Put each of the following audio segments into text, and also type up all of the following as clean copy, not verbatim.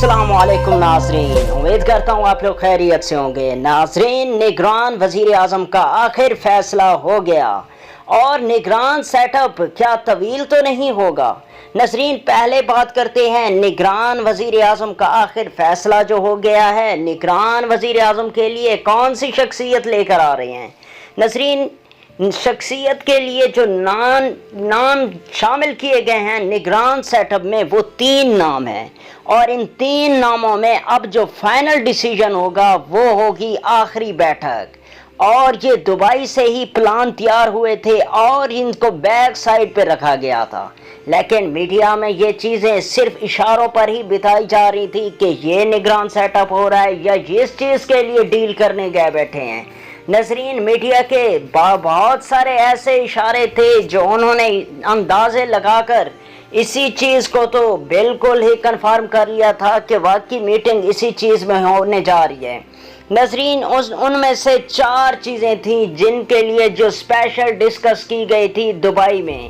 अस्सलाम वालेकुम नाजरीन, उम्मीद करता हूँ आप लोग खैरियत से होंगे। नाजरीन, निगरान वजीर आज़म का आखिर फैसला हो गया और निगरान सेटअप क्या तवील तो नहीं होगा। नाजरीन, पहले बात करते हैं निगरान वजीर आज़म का आखिर फैसला जो हो गया है, निगरान वजीर आज़म के लिए कौन सी शख्सियत लेकर आ रहे हैं। नाजरीन, शख्सियत के लिए जो नाम शामिल किए गए हैं निगरान सेटअप में, वो 3 नाम हैं और इन 3 नामों में अब जो फाइनल डिसीजन होगा वो होगी आखिरी बैठक। और ये दुबई से ही प्लान तैयार हुए थे और इनको बैक साइड पे रखा गया था, लेकिन मीडिया में ये चीज़ें सिर्फ इशारों पर ही बताई जा रही थी कि ये निगरान सेटअप हो रहा है या इस चीज़ के लिए डील करने गए बैठे हैं। नजरीन, मीडिया के बहुत सारे ऐसे इशारे थे जो उन्होंने अंदाजे लगाकर इसी चीज़ को तो बिल्कुल ही कंफर्म कर लिया था कि वाकई मीटिंग इसी चीज़ में होने जा रही है। नजरीन, उनमें से 4 चीज़ें थी जिनके लिए जो स्पेशल डिस्कस की गई थी दुबई में।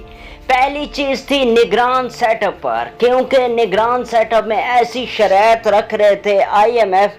पहली चीज़ थी निगरान सेटअप पर, क्योंकि निगरान सेटअप में ऐसी शर्त रख रहे थे IMF,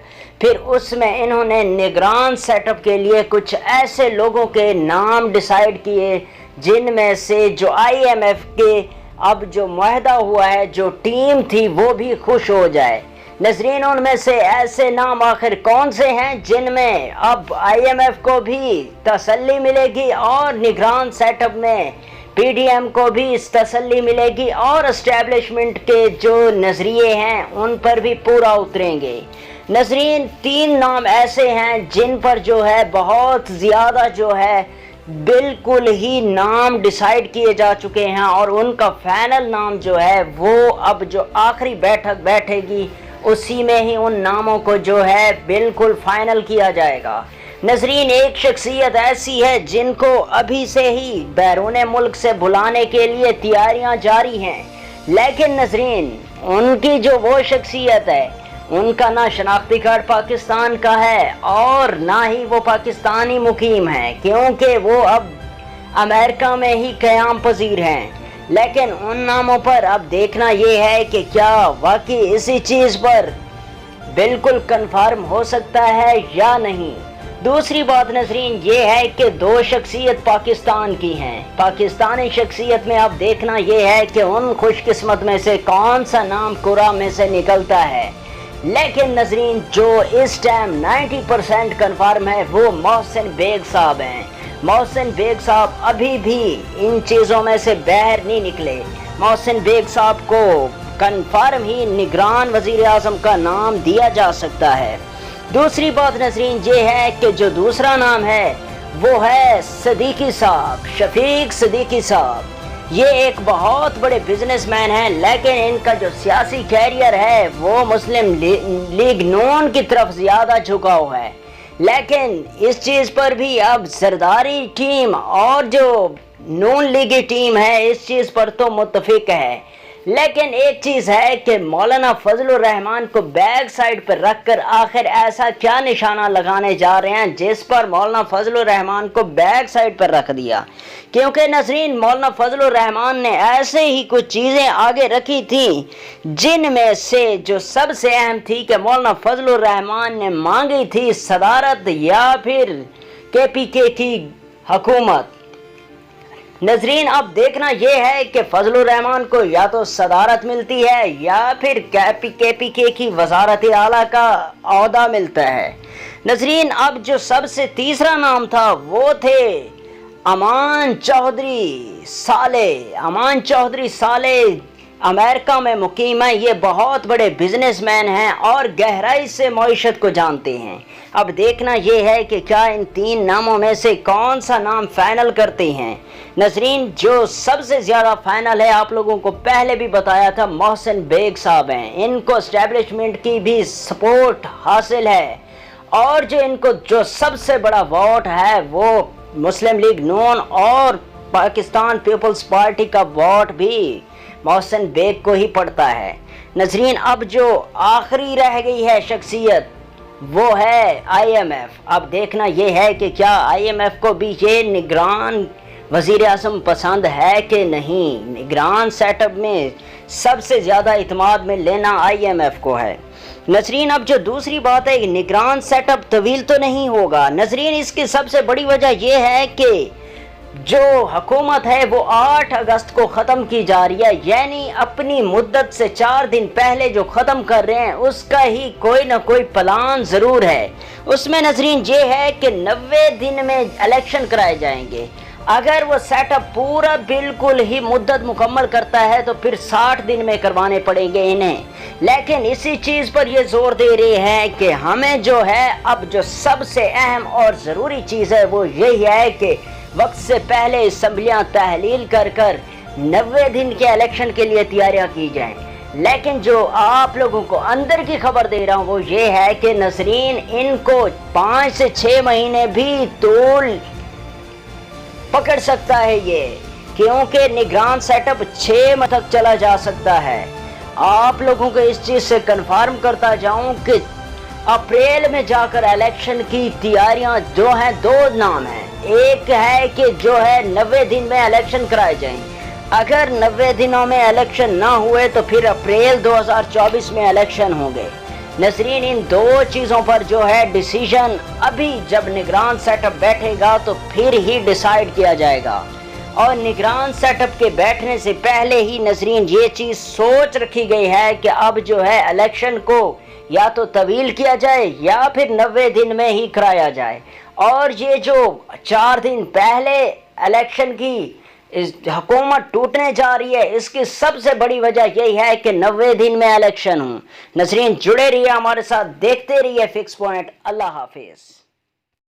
फिर उसमें इन्होंने निगरान सेटअप के लिए कुछ ऐसे लोगों के नाम डिसाइड किए जिनमें से जो IMF के अब जो मुआहदा हुआ है, जो टीम थी, वो भी खुश हो जाए। नजरीन, उनमें से ऐसे नाम आखिर कौन से हैं जिनमें अब IMF को भी तसल्ली मिलेगी और निगरान सेटअप में PDM को भी इस तसल्ली मिलेगी और एस्टेब्लिशमेंट के जो नज़रिए हैं उन पर भी पूरा उतरेंगे। नजरीन, 3 नाम ऐसे हैं जिन पर जो है बहुत ज़्यादा जो है बिल्कुल ही नाम डिसाइड किए जा चुके हैं और उनका फाइनल नाम जो है वो अब जो आखिरी बैठक बैठेगी उसी में ही उन नामों को जो है बिल्कुल फाइनल किया जाएगा। नजरीन, एक शख्सियत ऐसी है जिनको अभी से ही बैरून मुल्क से बुलाने के लिए तैयारियां जारी हैं, लेकिन नजरीन, उनकी जो वो शख्सियत है, उनका ना शनाख्ती कार्ड पाकिस्तान का है और ना ही वो पाकिस्तानी मुकीम है, क्योंकि वो अब अमेरिका में ही क़याम पजीर हैं। लेकिन उन नामों पर अब देखना ये है कि क्या वाकई इसी चीज़ पर बिल्कुल कंफर्म हो सकता है या नहीं। दूसरी बात नजरीन ये है कि 2 शख्सियत पाकिस्तान की हैं। पाकिस्तानी शख्सियत में अब देखना ये है कि उन खुशकिस्मत में से कौन सा नाम कुरा में से निकलता है। लेकिन नजरीन, जो इस टाइम 90% कन्फर्म है वो मोहसिन बेग साहब हैं। मोहसिन बेग साहब अभी भी इन चीज़ों में से बाहर नहीं निकले। मोहसिन बेग साहब को कन्फर्म ही निगरान वज़ीर आज़म का नाम दिया जा सकता है। दूसरी बात नजरीन ये है कि जो दूसरा नाम है वो है सदीकी साहब, शफीक सदीकी साहब। ये एक बहुत बड़े बिजनेसमैन हैं, लेकिन इनका जो सियासी कैरियर है वो मुस्लिम लीग नून की तरफ ज़्यादा झुकाव है। लेकिन इस चीज़ पर भी अब सरदारी टीम और जो नून लीगी टीम है इस चीज़ पर तो मुत्तफिक है। लेकिन एक चीज़ है कि मौलाना फजलुर रहमान को बैक साइड पर रखकर आखिर ऐसा क्या निशाना लगाने जा रहे हैं जिस पर मौलाना फजलुर रहमान को बैक साइड पर रख दिया। क्योंकि नजरीन, मौलाना फजलुर रहमान ने ऐसे ही कुछ चीज़ें आगे रखी थी जिनमें से जो सबसे अहम थी कि मौलाना फजलुर रहमान ने मांगी थी सदारत या फिर KPK की हुकूमत। नजरीन, अब देखना यह है कि फजलुर रहमान को या तो सदारत मिलती है या फिर KPK की वजारत आला का ओहदा मिलता है। नजरीन, अब जो सबसे तीसरा नाम था वो थे अमान चौधरी साले। अमान चौधरी साले अमेरिका में मुकीम है। ये बहुत बड़े बिजनेसमैन हैं और गहराई से मईशत को जानते हैं। अब देखना ये है कि क्या इन 3 नामों में से कौन सा नाम फाइनल करते हैं। नजरीन, जो सबसे ज़्यादा फाइनल है, आप लोगों को पहले भी बताया था, मोहसिन बेग साहब हैं। इनको एस्टेब्लिशमेंट की भी सपोर्ट हासिल है और जो इनको जो सबसे बड़ा वोट है वो मुस्लिम लीग नून और पाकिस्तान पीपल्स पार्टी का वोट भी मोहसिन बेग को ही पड़ता है। नजरीन, अब जो आखिरी रह गई है शख्सियत वो है IMF। अब देखना ये है कि क्या IMF को भी ये निगरान वज़ीर आज़म पसंद है कि नहीं। निगरान सेटअप में सबसे ज़्यादा इत्मीनान में लेना IMF को है। नजरीन, अब जो दूसरी बात है, निगरान सेटअप तवील तो नहीं होगा। नजरीन, इसकी सबसे बड़ी वजह यह है कि जो हुकूमत है वो 8 अगस्त को ख़त्म की जा रही है, यानी अपनी मुद्दत से 4 दिन पहले जो ख़त्म कर रहे हैं उसका ही कोई ना कोई प्लान ज़रूर है। उसमें नजरीन ये है कि 90 दिन में इलेक्शन कराए जाएंगे। अगर वो सेटअप पूरा बिल्कुल ही मुद्दत मुकम्मल करता है तो फिर 60 दिन में करवाने पड़ेंगे इन्हें। लेकिन इसी चीज़ पर ये जोर दे रहे हैं कि हमें जो है अब जो सबसे अहम और ज़रूरी चीज़ है वो यही है कि वक्त से पहले असम्बलियाँ तहलील कर 90 दिन के इलेक्शन के लिए तैयारियाँ की जाएं। लेकिन जो आप लोगों को अंदर की खबर दे रहा हूँ वो ये है कि नसरीन, इनको 5 से 6 महीने भी तूल पकड़ सकता है ये, क्योंकि निगरान सेटअप 6 माह तक चला जा सकता है। आप लोगों को इस चीज़ से कन्फर्म करता जाऊं कि अप्रैल में जाकर इलेक्शन की तैयारियां जो हैं, 2 नाम हैं। एक है कि जो है 90 दिन में इलेक्शन कराए जाएं। अगर 90 दिनों में इलेक्शन ना हुए तो फिर अप्रैल 2024 में इलेक्शन होंगे। नसरीन, इन 2 चीज़ों पर जो है डिसीजन अभी जब निगरान सेटअप बैठेगा तो फिर ही डिसाइड किया जाएगा। और निगरान सेटअप के बैठने से पहले ही नसरीन ये चीज़ सोच रखी गई है कि अब जो है इलेक्शन को या तो तवील किया जाए या फिर 90 दिन में ही कराया जाए। और ये जो 4 दिन पहले इलेक्शन की इस हुकूमत टूटने जा रही है, इसकी सबसे बड़ी वजह यही है कि 90 दिन में इलेक्शन हूँ। नसरीन, जुड़े रहिए हमारे साथ, देखते रहिए फिक्स पॉइंट। अल्लाह हाफिज़।